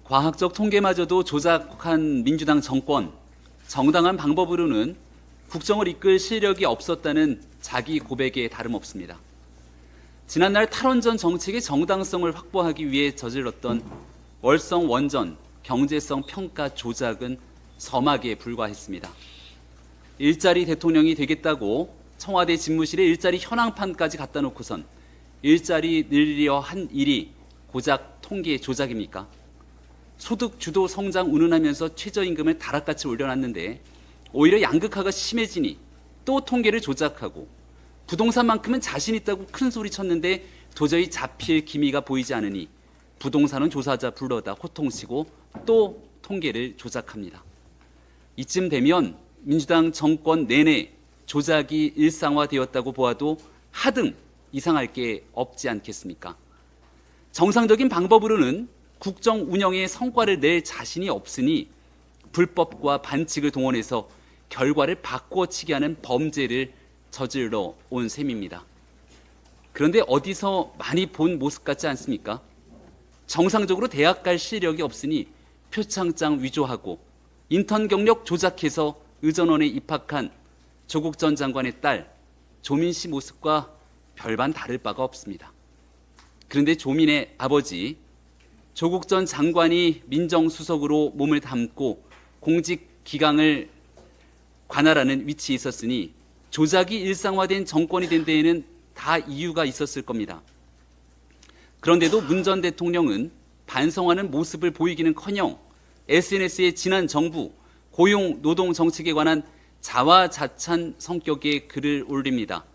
과학적 통계마저도 조작한 민주당 정권, 정당한 방법으로는 국정을 이끌 실력이 없었다는 자기 고백에 다름없습니다. 지난날 탈원전 정책의 정당성을 확보하기 위해 저질렀던 월성 원전 경제성 평가 조작은 서막에 불과했습니다. 일자리 대통령이 되겠다고 청와대 집무실에 일자리 현황판까지 갖다 놓고선 일자리 늘리려 한 일이 고작 통계 조작입니까? 소득 주도 성장 운운하면서 최저임금을 다락같이 올려놨는데 오히려 양극화가 심해지니 또 통계를 조작하고 부동산만큼은 자신 있다고 큰 소리 쳤는데 도저히 잡힐 기미가 보이지 않으니 부동산은 조사자 불러다 호통치고 또 통계를 조작합니다. 이쯤 되면 민주당 정권 내내 조작이 일상화되었다고 보아도 하등 이상할 게 없지 않겠습니까? 정상적인 방법으로는 국정 운영의 성과를 낼 자신이 없으니 불법과 반칙을 동원해서 결과를 바꿔치기 하는 범죄를 저질러 온 셈입니다. 그런데 어디서 많이 본 모습 같지 않습니까? 정상적으로 대학 갈 실력이 없으니 표창장 위조하고 인턴 경력 조작해서 의전원에 입학한 조국 전 장관의 딸 조민 씨 모습과 별반 다를 바가 없습니다. 그런데 조민의 아버지 조국 전 장관이 민정수석으로 몸을 담고 공직 기강을 관할하는 위치에 있었으니 조작이 일상화된 정권이 된 데에는 다 이유가 있었을 겁니다. 그런데도 문 전 대통령은 반성하는 모습을 보이기는커녕 SNS에 지난 정부 고용 노동 정책에 관한 자화자찬 성격의 글을 올립니다.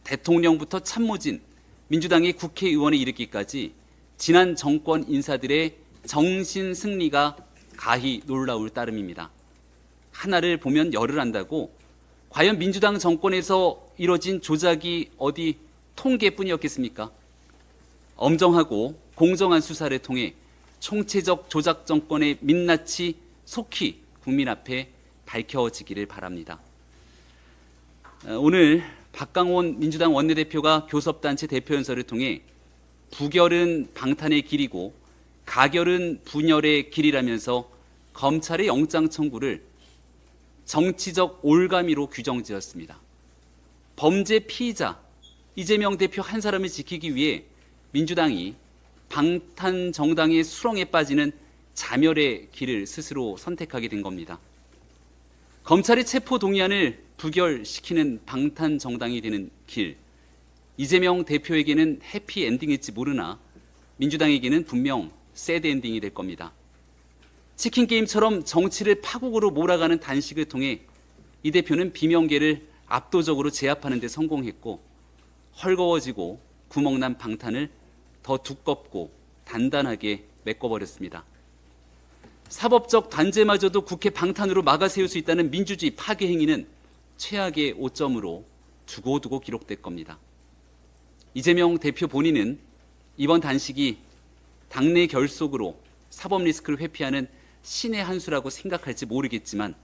대통령부터 참모진, 민주당의 국회의원에 이르기까지 지난 정권 인사들의 정신 승리가 가히 놀라울 따름입니다. 하나를 보면 열을 안다고 과연 민주당 정권에서 이뤄진 조작이 어디 통계뿐이었겠습니까? 엄정하고 공정한 수사를 통해 총체적 조작 정권의 민낯이 속히 국민 앞에 밝혀지기를 바랍니다. 오늘 박강원 민주당 원내대표가 교섭단체 대표연설을 통해 부결은 방탄의 길이고 가결은 분열의 길이라면서 검찰의 영장 청구를 정치적 올가미로 규정지었습니다. 범죄 피의자 이재명 대표 한 사람을 지키기 위해 민주당이 방탄 정당의 수렁에 빠지는 자멸의 길을 스스로 선택하게 된 겁니다. 검찰의 체포 동의안을 부결시키는 방탄 정당이 되는 길, 이재명 대표에게는 해피엔딩일지 모르나 민주당에게는 분명 새드 엔딩이 될 겁니다. 치킨게임처럼 정치를 파국으로 몰아가는 단식을 통해 이 대표는 비명계를 압도적으로 제압하는 데 성공했고 헐거워지고 구멍난 방탄을 더 두껍고 단단하게 메꿔버렸습니다. 사법적 단죄마저도 국회 방탄으로 막아세울 수 있다는 민주주의 파괴 행위는 최악의 오점으로 두고두고 기록될 겁니다. 이재명 대표 본인은 이번 단식이 당내 결속으로 사법 리스크를 회피하는 신의 한 수라고 생각할지 모르겠지만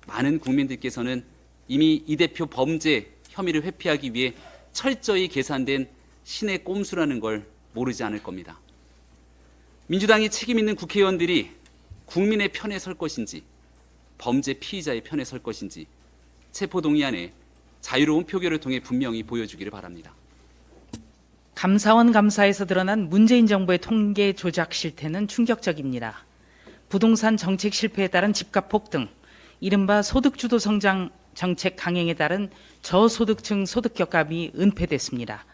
많은 국민들께서는 이미 이 대표 범죄 혐의를 회피하기 위해 철저히 계산된 신의 꼼수라는 걸 모르지 않을 겁니다. 민주당이 책임 있는 국회의원들이 국민의 편에 설 것인지 범죄 피의자의 편에 설 것인지 체포동의안에 자유로운 표결을 통해 분명히 보여주기를 바랍니다. 감사원 감사에서 드러난 문재인 정부의 통계 조작 실태는 충격적입니다. 부동산 정책 실패에 따른 집값 폭등, 이른바 소득주도 성장 정책 강행에 따른 저소득층 소득 격감이 은폐됐습니다.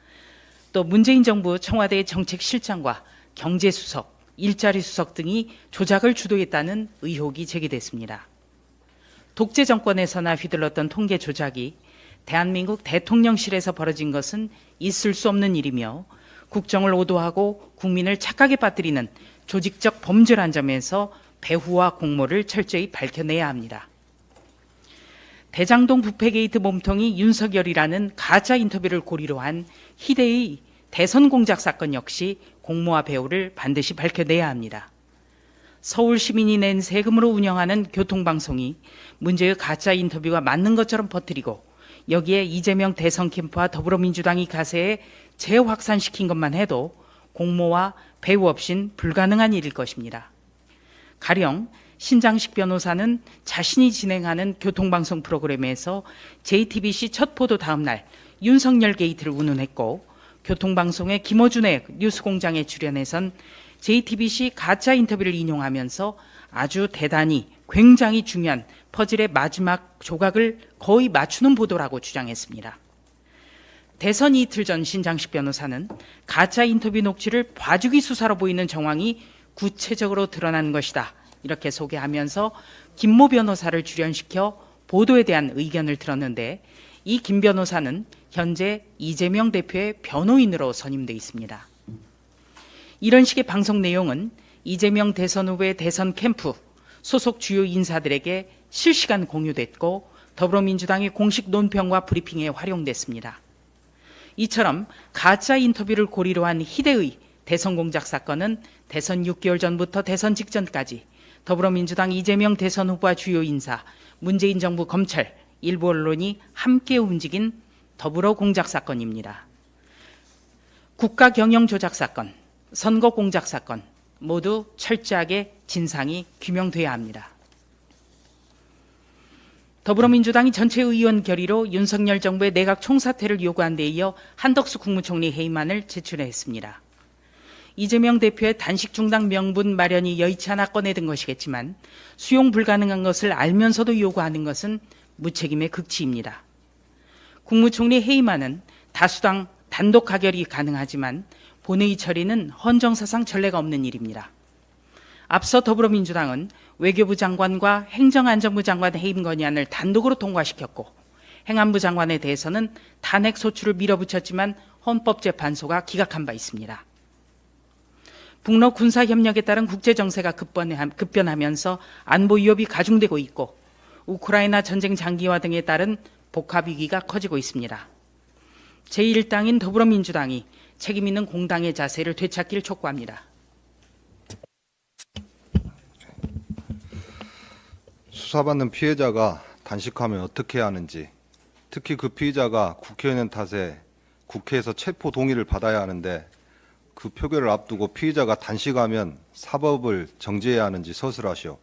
또 문재인 정부 청와대의 정책 실장과 경제수석, 일자리 수석 등이 조작을 주도했다는 의혹이 제기됐습니다. 독재 정권에서나 휘둘렀던 통계 조작이 대한민국 대통령실에서 벌어진 것은 있을 수 없는 일이며 국정을 오도하고 국민을 착각에 빠뜨리는 조직적 범죄란 점에서 배후와 공모를 철저히 밝혀내야 합니다. 대장동 부패 게이트 몸통이 윤석열이라는 가짜 인터뷰를 고리로 한 희대의 대선 공작 사건 역시 공모와 배후를 반드시 밝혀내야 합니다. 서울 시민이 낸 세금으로 운영하는 교통방송이 문제의 가짜 인터뷰가 맞는 것처럼 퍼뜨리고 여기에 이재명 대선 캠프와 더불어민주당이 가세에 재확산시킨 것만 해도 공모와 배후 없인 불가능한 일일 것입니다. 가령 신장식 변호사는 자신이 진행하는 교통방송 프로그램에서 JTBC 첫 보도 다음 날 윤석열 게이트를 운운했고, 교통방송의 김어준의 뉴스공장에 출연해선 JTBC 가짜 인터뷰를 인용하면서 아주 대단히 굉장히 중요한 퍼즐의 마지막 조각을 거의 맞추는 보도라고 주장했습니다. 대선 이틀 전 신장식 변호사는 가짜 인터뷰 녹취를 봐주기 수사로 보이는 정황이 구체적으로 드러난 것이다, 이렇게 소개하면서 김모 변호사를 출연시켜 보도에 대한 의견을 들었는데, 이 김 변호사는 현재 이재명 대표의 변호인으로 선임돼 있습니다. 이런 식의 방송 내용은 이재명 대선 후보의 대선 캠프 소속 주요 인사들에게 실시간 공유됐고, 더불어민주당의 공식 논평과 브리핑에 활용됐습니다. 이처럼 가짜 인터뷰를 고리로 한 희대의 대선 공작 사건은 대선 6개월 전부터 대선 직전까지 더불어민주당 이재명 대선 후보와 주요 인사, 문재인 정부 검찰, 일부 언론이 함께 움직인 더불어 공작 사건입니다. 국가 경영 조작 사건, 선거 공작 사건 모두 철저하게 진상이 규명돼야 합니다. 더불어민주당이 전체 의원 결의로 윤석열 정부의 내각 총사퇴를 요구한 데 이어 한덕수 국무총리 해임안을 제출했습니다. 이재명 대표의 단식 중단 명분 마련이 여의치 않아 꺼내든 것이겠지만, 수용 불가능한 것을 알면서도 요구하는 것은 무책임의 극치입니다. 국무총리 해임안은 다수당 단독 가결이 가능하지만 본회의 처리는 헌정사상 전례가 없는 일입니다. 앞서 더불어민주당은 외교부 장관과 행정안전부 장관 해임 건의안을 단독으로 통과시켰고, 행안부 장관에 대해서는 탄핵 소추를 밀어붙였지만 헌법재판소가 기각한 바 있습니다. 북러 군사협력에 따른 국제정세가 급변하면서 안보 위협이 가중되고 있고, 우크라이나 전쟁 장기화 등에 따른 복합위기가 커지고 있습니다. 제1당인 더불어민주당이 책임있는 공당의 자세를 되찾기를 촉구합니다. 수사받는 피해자가 단식하면 어떻게 해야 하는지, 특히 그 피의자가 국회의원 탓에 국회에서 체포 동의를 받아야 하는데 그 표결을 앞두고 피의자가 단식하면 사법을 정지해야 하는지 서술하시오.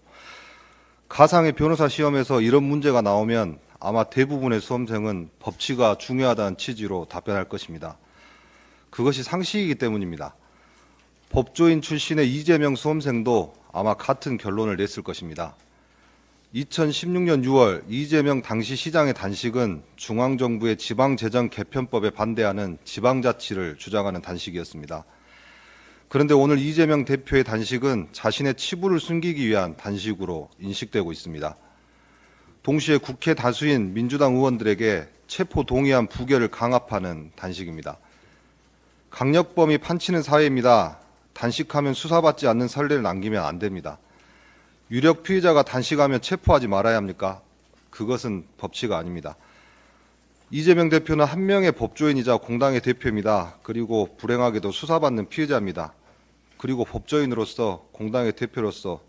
가상의 변호사 시험에서 이런 문제가 나오면 아마 대부분의 수험생은 법치가 중요하다는 취지로 답변할 것입니다. 그것이 상식이기 때문입니다. 법조인 출신의 이재명 수험생도 아마 같은 결론을 냈을 것입니다. 2016년 6월 이재명 당시 시장의 단식은 중앙정부의 지방재정 개편법에 반대하는 지방자치를 주장하는 단식이었습니다. 그런데 오늘 이재명 대표의 단식은 자신의 치부를 숨기기 위한 단식으로 인식되고 있습니다. 동시에 국회 다수인 민주당 의원들에게 체포 동의안 부결을 강압하는 단식입니다. 강력범이 판치는 사회입니다. 단식하면 수사받지 않는 선례를 남기면 안 됩니다. 유력 피의자가 단식하면 체포하지 말아야 합니까? 그것은 법치가 아닙니다. 이재명 대표는 한 명의 법조인이자 공당의 대표입니다. 그리고 불행하게도 수사받는 피의자입니다. 그리고 법조인으로서 공당의 대표로서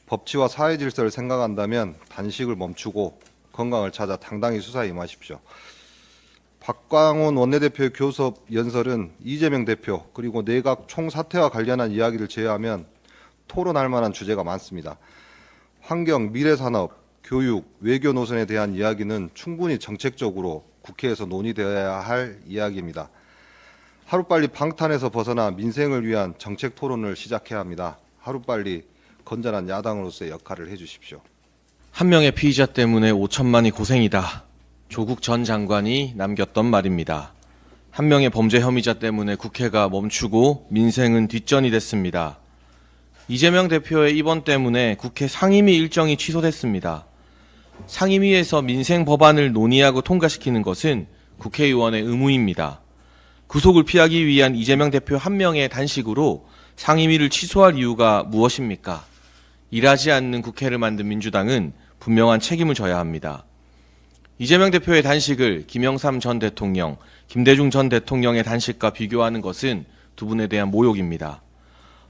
법치와 사회 질서를 생각한다면 단식을 멈추고 건강을 찾아 당당히 수사에 임하십시오. 박광온 원내대표의 교섭 연설은 이재명 대표 그리고 내각 총사퇴와 관련한 이야기를 제외하면 토론할 만한 주제가 많습니다. 환경, 미래산업, 교육, 외교 노선에 대한 이야기는 충분히 정책적으로 국회에서 논의되어야 할 이야기입니다. 하루빨리 방탄에서 벗어나 민생을 위한 정책 토론을 시작해야 합니다. 하루빨리 건전한 야당으로서의 역할을 해주십시오. 한 명의 피의자 때문에 5천만이 고생이다. 조국 전 장관이 남겼던 말입니다. 한 명의 범죄 혐의자 때문에 국회가 멈추고 민생은 뒷전이 됐습니다. 이재명 대표의 입원 때문에 국회 상임위 일정이 취소됐습니다. 상임위에서 민생 법안을 논의하고 통과시키는 것은 국회의원의 의무입니다. 구속을 피하기 위한 이재명 대표 한 명의 단식으로 상임위를 취소할 이유가 무엇입니까? 일하지 않는 국회를 만든 민주당은 분명한 책임을 져야 합니다. 이재명 대표의 단식을 김영삼 전 대통령, 김대중 전 대통령의 단식과 비교하는 것은 두 분에 대한 모욕입니다.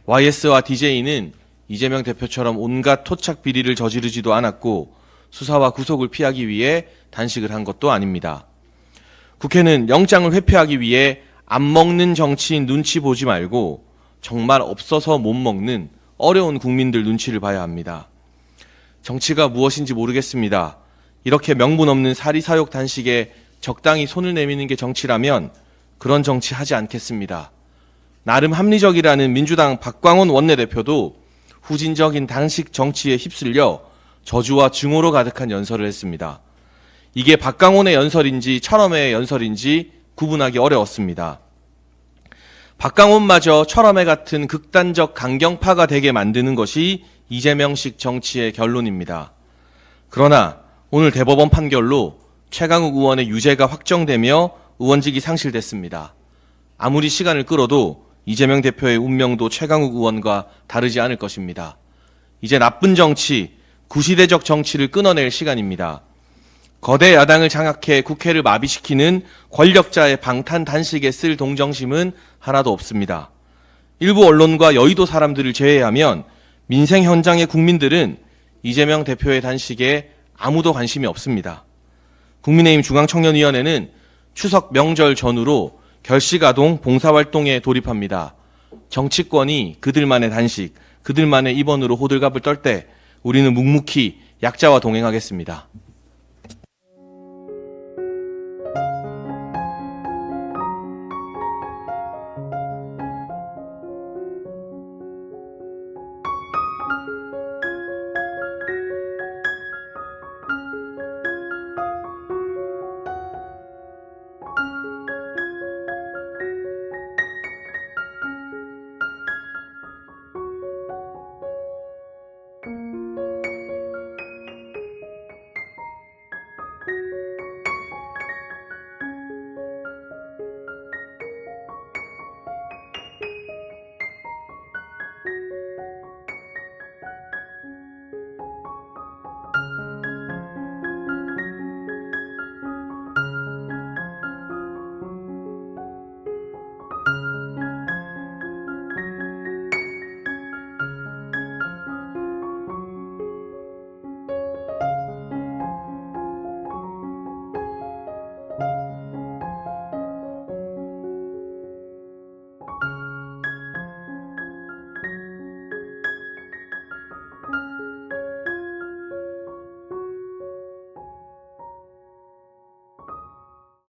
YS와 DJ는 이재명 대표처럼 온갖 토착 비리를 저지르지도 않았고 수사와 구속을 피하기 위해 단식을 한 것도 아닙니다. 국회는 영장을 회피하기 위해 안 먹는 정치인 눈치 보지 말고 정말 없어서 못 먹는 어려운 국민들 눈치를 봐야 합니다. 정치가 무엇인지 모르겠습니다. 이렇게 명분 없는 사리사욕 단식에 적당히 손을 내미는 게 정치라면 그런 정치 하지 않겠습니다. 나름 합리적이라는 민주당 박광온 원내대표도 후진적인 단식 정치에 휩쓸려 저주와 증오로 가득한 연설을 했습니다. 이게 박광온의 연설인지 철험회의 연설인지 구분하기 어려웠습니다. 박광온마저 철험회 같은 극단적 강경파가 되게 만드는 것이 이재명식 정치의 결론입니다. 그러나 오늘 대법원 판결로 최강욱 의원의 유죄가 확정되며 의원직이 상실됐습니다. 아무리 시간을 끌어도 이재명 대표의 운명도 최강욱 의원과 다르지 않을 것입니다. 이제 나쁜 정치, 구시대적 정치를 끊어낼 시간입니다. 거대 야당을 장악해 국회를 마비시키는 권력자의 방탄 단식에 쓸 동정심은 하나도 없습니다. 일부 언론과 여의도 사람들을 제외하면 민생 현장의 국민들은 이재명 대표의 단식에 아무도 관심이 없습니다. 국민의힘 중앙청년위원회는 추석 명절 전후로 결식아동 봉사활동에 돌입합니다. 정치권이 그들만의 단식, 그들만의 입원으로 호들갑을 떨 때 우리는 묵묵히 약자와 동행하겠습니다.